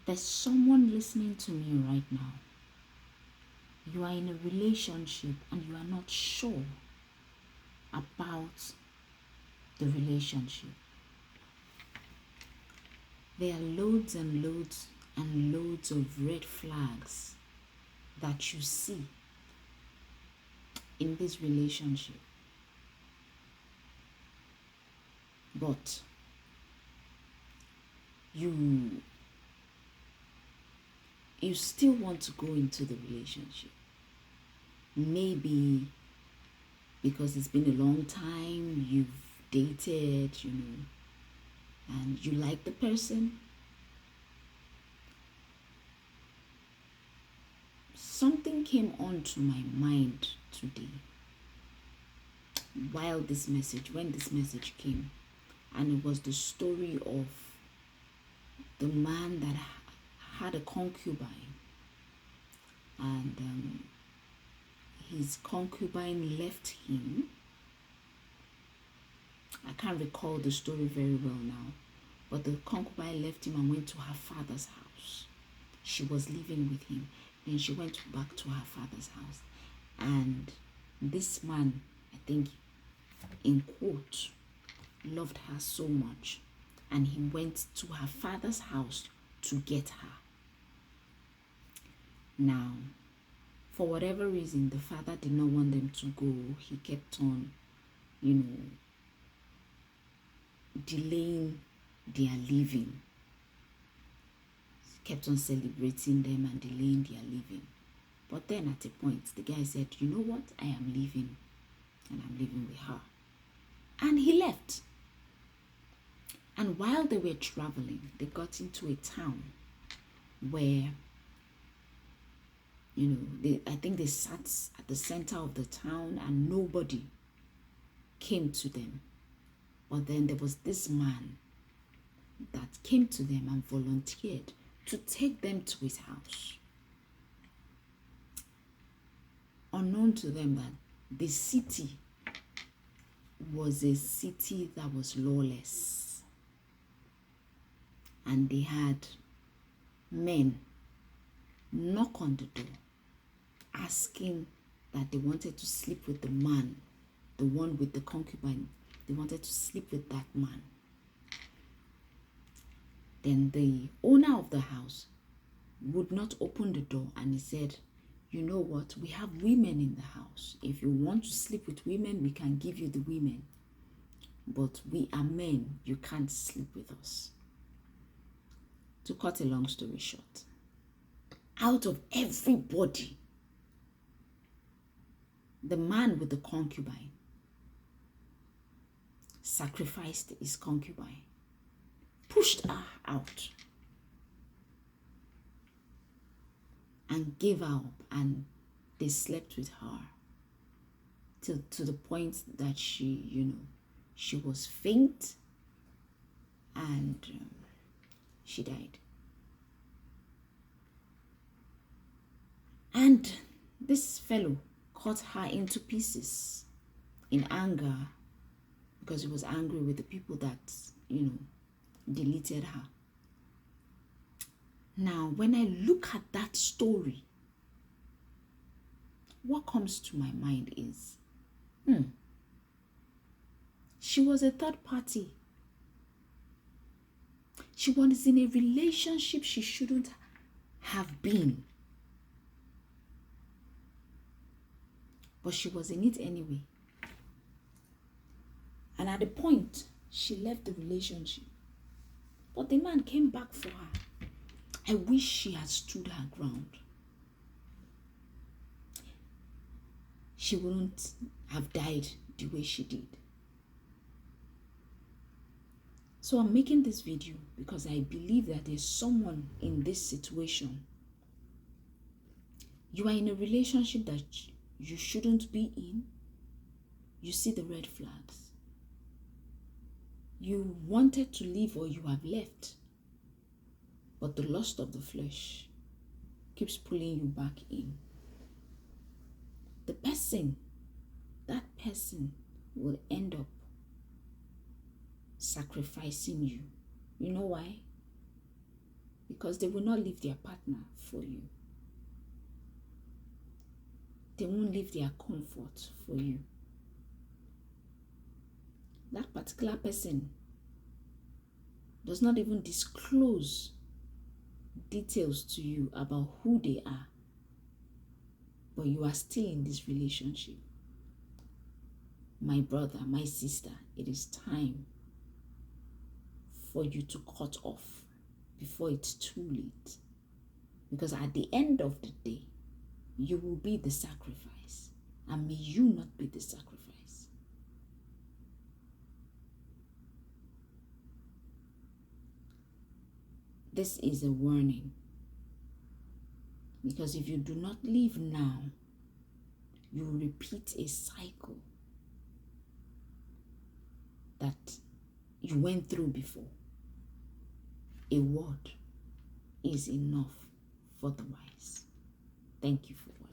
There's someone listening to me right now. You are in a relationship and you are not sure about the relationship. There are loads and loads and loads of red flags that you see in this relationship. But you still want to go into the relationship. Maybe because it's been a long time, you've dated, and you like the person. Something came onto my mind today when this message came, and it was the story of the man that had a concubine, and his concubine left him. I can't recall the story very well now, but the concubine left him and went to her father's house. She was living with him. Then she went back to her father's house. And this man, I think, in quote, loved her so much. And he went to her father's house to get her. Now, for whatever reason, the father did not want them to go. He kept on, delaying their leaving. He kept on celebrating them and delaying their leaving. But then at a point, the guy said, you know what? I am leaving. And I'm leaving with her. And he left. And while they were traveling, they got into a town where, I think they sat at the center of the town and nobody came to them. But then there was this man that came to them and volunteered to take them to his house. Unknown to them that the city was a city that was lawless. And they had men knock on the door asking that they wanted to sleep with the man, the one with the concubine. They wanted to sleep with that man. Then the owner of the house would not open the door, and he said, you know what, we have women in the house. If you want to sleep with women, we can give you the women. But we are men, you can't sleep with us. To cut a long story short, out of everybody, the man with the concubine sacrificed his concubine, pushed her out, and gave her up, and they slept with her to the point that she was faint, and she died. And this fellow cut her into pieces in anger, because he was angry with the people that, deleted her. Now, when I look at that story, what comes to my mind is, she was a third party. She was in a relationship she shouldn't have been. But she was in it anyway. And at the point, she left the relationship. But the man came back for her. I wish she had stood her ground. She wouldn't have died the way she did. So I'm making this video because I believe that there's someone in this situation. You are in a relationship that you shouldn't be in. You see the red flags. You wanted to leave, or you have left. But the lust of the flesh keeps pulling you back in. That person will end up sacrificing you. You know why? because they will not leave their partner for you. They won't leave their comfort for you. That particular person does not even disclose details to you about who they are, but you are still in this relationship. My brother, my sister, it is time for you to cut off before it's too late. Because at the end of the day, you will be the sacrifice, and may you not be the sacrifice. This is a warning, because if you do not leave now, you will repeat a cycle that you went through before. A word is enough for the wise. Thank you for watching.